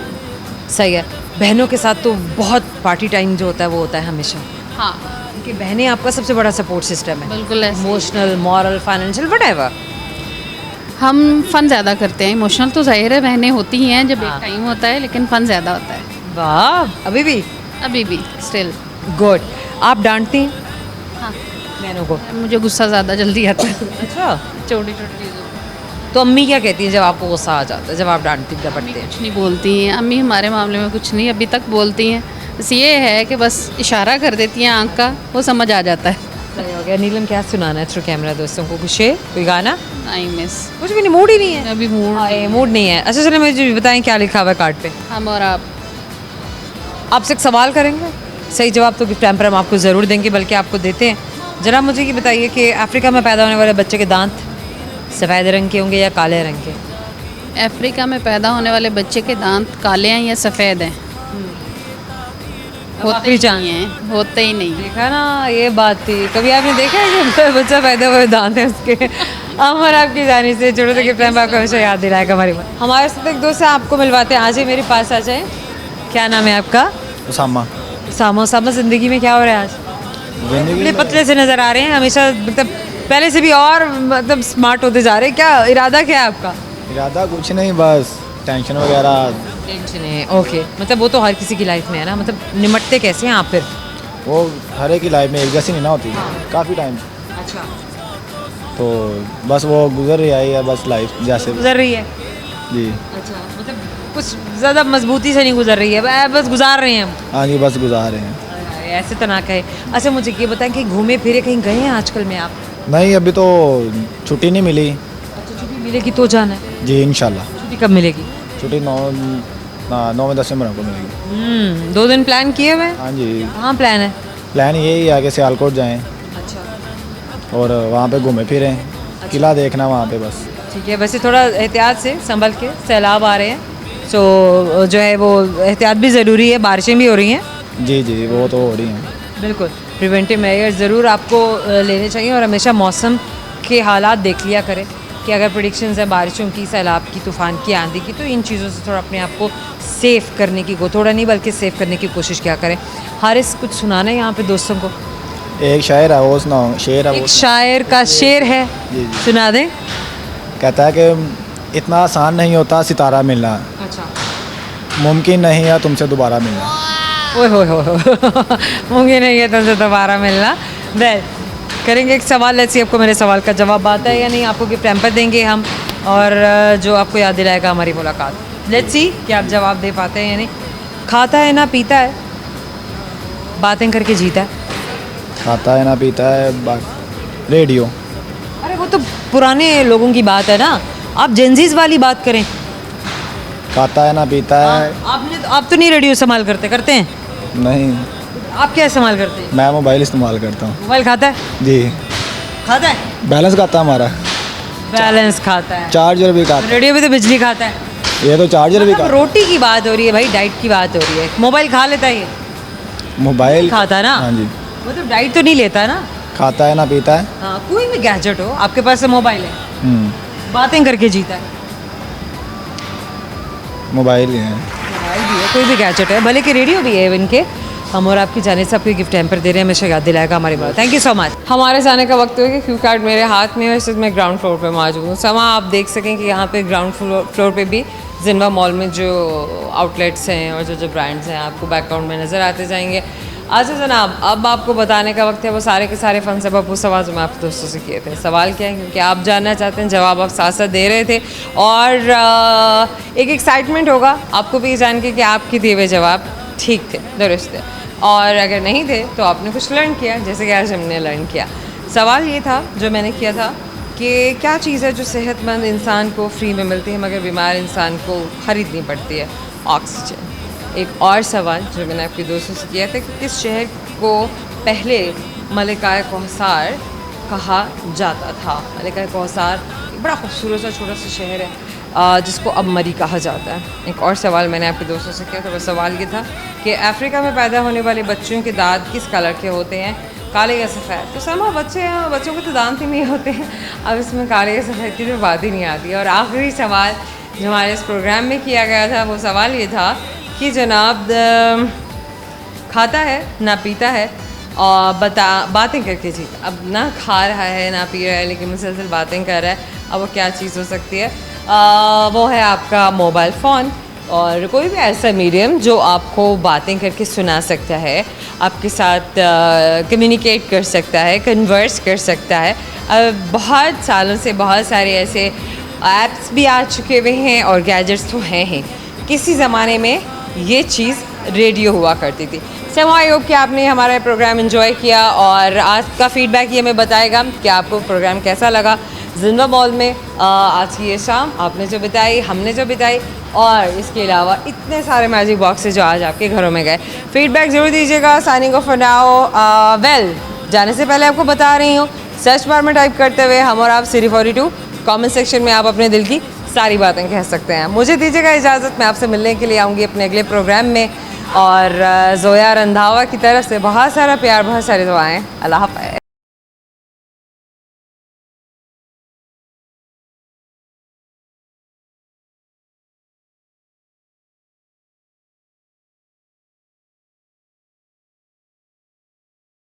S1: सही है। बहनों के साथ तो बहुत पार्टी टाइम जो होता है वो होता है हमेशा,
S2: हाँ
S1: क्योंकि बहनें आपका सबसे बड़ा सपोर्ट सिस्टम है।
S2: बिल्कुल ऐसे ही।
S1: Emotional, moral, financial, whatever.
S2: हम फ़न ज़्यादा करते हैं, इमोशनल तो ज़ाहिर है बहनें होती ही हैं जब एक टाइम होता है, लेकिन फ़न ज़्यादा होता है।
S1: वाह, अभी भी?
S2: अभी भी स्टिल।
S1: गुड। आप डांटती हैं
S2: हाँ,
S1: बहनों को?
S2: मुझे गुस्सा ज़्यादा जल्दी आता है
S1: अच्छा,
S2: छोटी छोटी चीज़ों पर।
S1: तो अम्मी क्या कहती हैं जब आपको गुस्सा आ जाता है, जब आप डांटती
S2: अम्मी
S1: डपटते हैं?
S2: कुछ नहीं बोलती हैं, अम्मी हमारे मामले में कुछ नहीं अभी तक बोलती हैं, बस ये है कि बस इशारा कर देती हैं आँख का, वो समझ आ जाता है।
S1: सही हो गया। नीलम, क्या सुनाना है थ्रू कैमरा दोस्तों को? कुछ शेर, कोई गाना?
S2: I miss.
S1: कुछ भी नहीं, मूड ही नहीं है।
S2: अभी मूड
S1: मूड नहीं है। अच्छा चलिए मुझे बताएं क्या लिखा हुआ है कार्ड पे।
S2: हम और आप।
S1: आपसे एक सवाल करेंगे, सही जवाब तो गिफ्ट हैम्पर हम आपको ज़रूर देंगे, बल्कि आपको देते हैं। जरा मुझे ये बताइए कि अफ्रीका में पैदा होने वाले बच्चे के दांत सफ़ेद रंग के होंगे या काले रंग के?
S2: अफ्रीका में पैदा होने वाले बच्चे के दांत काले हैं या सफ़ेद हैं? होते ही नहीं हैं, होते ही नहीं।
S1: देखा ना, ये बात थी। कभी आपने देखा है कि बच्चा पैदा हुए दांत है उसके? हम और आपकी जानी से छोटे से गिफ्ट हैम्पर आपको हमेशा याद दिलाएगा हमारी बात। हमारे साथ एक दोस्त है, आपको मिलवाते हैं। आ जाइए मेरे पास, आ जाए। क्या नाम है आपका?
S6: उसामा।
S1: सामा, ज़िंदगी में क्या हो रहा है आज?
S6: जिंदगी
S1: पतले से नज़र आ रहे हैं हमेशा, मतलब पहले से भी और मतलब स्मार्ट होते जा रहे हैं। क्या इरादा क्या है आपका?
S6: इरादा कुछ नहीं, बस टेंशन वगैरह।
S1: टेंशन है, ओके। मतलब वो तो हर किसी की लाइफ में है ना, मतलब निमटते कैसे हैं आप फिर?
S6: वो हर एक की लाइफ में एक जैसी नहीं ना होती, काफ़ी टाइम।
S1: अच्छा,
S6: तो बस वो गुजर रही है, बस लाइफ जैसे।
S1: गुजर रही है।
S6: जी
S1: अच्छा, मतलब कुछ ज़्यादा मजबूती से नहीं गुजर रही है, बस गुजार रहे हैं हम।
S6: हाँ जी, बस गुजार रहे हैं।
S1: ऐसे तो ना कहे। अच्छा मुझे ये बताएं कि घूमे फिरे कहीं गए हैं आजकल में आप?
S6: नहीं, अभी तो छुट्टी नहीं मिली।
S1: अच्छा, छुट्टी मिलेगी तो जाना है?
S6: जी इंशाल्लाह।
S1: छुट्टी कब मिलेगी?
S6: छुट्टी 9 में 10 दिसंबर को मिलेगी।
S1: 2 दिन प्लान किए हुए हैं?
S6: हाँ जी,
S1: कहाँ प्लान है?
S6: प्लान यही है कि सियालकोट जाएं
S1: अच्छा
S6: और वहाँ पे घूमे फिरें, किला देखना वहाँ पे बस।
S1: ठीक है, वैसे थोड़ा एहतियात से संभल के, सैलाब आ रहे हैं तो जो है वो एहतियात भी ज़रूरी है, बारिशें भी हो रही हैं।
S6: जी जी, वो तो हो रही हैं।
S1: बिल्कुल, प्रिवेंटिव मेजर ज़रूर आपको लेने चाहिए और हमेशा मौसम के हालात देख लिया करें कि अगर प्रेडिक्शंस है बारिशों की, सैलाब की, तूफ़ान की, आंधी की, तो इन चीज़ों से थोड़ा अपने आप को सेफ़ करने की, थोड़ा नहीं बल्कि सेफ़ करने की कोशिश क्या करें। हारिस, कुछ सुनाना है यहाँ पे दोस्तों को?
S6: एक शायर है, वो सुनाओ, शेर है वो,
S1: एक शायर का शेर है,
S6: जी जी।
S1: सुना दें।
S6: कहता है कि इतना आसान नहीं होता सितारा मिलना,
S1: अच्छा,
S6: मुमकिन नहीं है तुमसे दोबारा मिलना।
S1: ओए हो मुमकिन नहीं है तुमसे दोबारा मिलना। वेल, करेंगे एक सवाल, लेट्स सी आपको मेरे सवाल का जवाब आता है या नहीं। आपको गिफ्ट हैम्पर देंगे हम और जो आपको याद दिलाएगा हमारी मुलाकात। लेट्स सी कि आप जवाब दे पाते हैं या नहीं। खाता है ना पीता है, बातें करके जीता है।
S6: खाता है ना पीता है, रेडियो।
S1: अरे वो तो पुराने लोगों की बात है ना, आप जेंजीज वाली बात करें।
S6: खाता है ना पीता है,
S1: आप तो नहीं रेडियो इस्तेमाल करते हैं?
S6: नहीं,
S1: आप क्या इस्तेमाल करते हैं?
S6: मैं मोबाइल इस्तेमाल करता हूँ।
S1: मोबाइल खाता है?
S6: जी,
S1: खाता है,
S6: बैलेंस खाता है हमारा,
S1: बैलेंस खाता है,
S6: चार्जर भी खाता
S1: रेडियो भी तो बिजली खाता है।
S6: है, ये तो चार्जर भी
S1: मतलब
S6: खाता
S1: रोटी की बात हो रही है भाई, डाइट की बात हो रही है। मोबाइल खा लेता है ये?
S6: है। मोबाइल
S1: खाता है ना?
S6: हाँ जी,
S1: मतलब डाइट तो नहीं लेता ना।
S6: खाता है ना पीता है।
S1: हाँ, कोई भी गैजेट हो, आपके पास से मोबाइल है,
S6: हम्म,
S1: बातें करके जीता है।
S6: मोबाइल ही है।
S1: मोबाइल भी है, कोई भी गैजेट है, भले कि रेडियो भी है इनके। हम और आपकी जाने से आपको गिफ्ट हैम्पर दे रहे हैं, हमेशा याद दिलाएगा हमारी बात। Thank you so much. हमारे जाने का वक्त हो गया, क्यू कार्ड मेरे हाथ में है, इस वक्त मैं ग्राउंड फ्लोर पे मौजूद हूँ। समा आप देख सकें कि यहाँ पे ग्राउंड फ्लोर पे भी जिनवा मॉल में जो आउटलेट्स हैं और जो ब्रांड्स हैं आपको बैकग्राउंड में नज़र आते जाएंगे। अच्छा जनाब, अब आपको बताने का वक्त है वो सारे के सारे फन सब वो सवाल जो मैं आपके दोस्तों से किए थे। सवाल क्या है, क्योंकि आप जानना चाहते हैं, जवाब आप साथ साथ दे रहे थे और एक एक्साइटमेंट होगा आपको भी जान के कि आपके दिए हुए जवाब ठीक थे, दुरुस्त थे, और अगर नहीं थे तो आपने कुछ लर्न किया, जैसे कि आज हमने लर्न किया। सवाल ये था जो मैंने किया था कि क्या चीज़ है जो सेहतमंद इंसान को फ्री में मिलती है मगर बीमार इंसान को ख़रीदनी पड़ती है? ऑक्सीजन। एक और सवाल जो मैंने आपके दोस्तों से किया था कि किस शहर को पहले मलिकाए कौसार कहा जाता था? मलिकाए कौसार एक बड़ा खूबसूरत सा छोटा सा शहर है जिसको अब मरी कहा जाता है। एक और सवाल मैंने आपके दोस्तों से किया था, वो सवाल ये था कि अफ्रीका में पैदा होने वाले बच्चों के दांत किस कलर के होते हैं, काले या सफ़ेद? तो समा बच्चों को तो दांत ही नहीं होते हैं, अब इसमें काले या सफ़ेद की तो बात ही नहीं आती। और आखिरी सवाल जो हमारे इस प्रोग्राम में किया गया था वो सवाल ये था कि जनाब खाता है ना पीता है और बातें करके जीता। अब ना खा रहा है ना पी रहा है लेकिन मुसलसल बातें कर रहा है, अब वो क्या चीज़ हो सकती है? वो है आपका मोबाइल फ़ोन और कोई भी ऐसा मीडियम जो आपको बातें करके सुना सकता है, आपके साथ कम्युनिकेट कर सकता है, कन्वर्स कर सकता है। बहुत सालों से बहुत सारे ऐसे ऐप्स भी आ चुके हुए हैं और गैजेट्स तो हैं ही। किसी ज़माने में ये चीज़ रेडियो हुआ करती थी। सो आई होप कि आपने हमारा प्रोग्राम एंजॉय किया और आज का फीडबैक ये हमें बताएगा कि आपको प्रोग्राम कैसा लगा। जिंदा मॉल में आज की ये शाम आपने जो बिताई, हमने जो बिताई, और इसके अलावा इतने सारे मैजिक बॉक्सेस जो आज आपके घरों में गए, फीडबैक ज़रूर दीजिएगा। Signing off for now. Well, जाने से पहले आपको बता रही हूँ, सर्च बार में टाइप करते हुए हम और आप सिरी 42, कमेंट सेक्शन में आप अपने दिल की सारी बातें कह सकते हैं। मुझे दीजिएगा इजाज़त, मैं आपसे मिलने के लिए आऊँगी अपने अगले प्रोग्राम में। और जोया रंधावा की तरफ से बहुत सारा प्यार, बहुत सारी दुआएं। अल्लाह हाफ़िज़।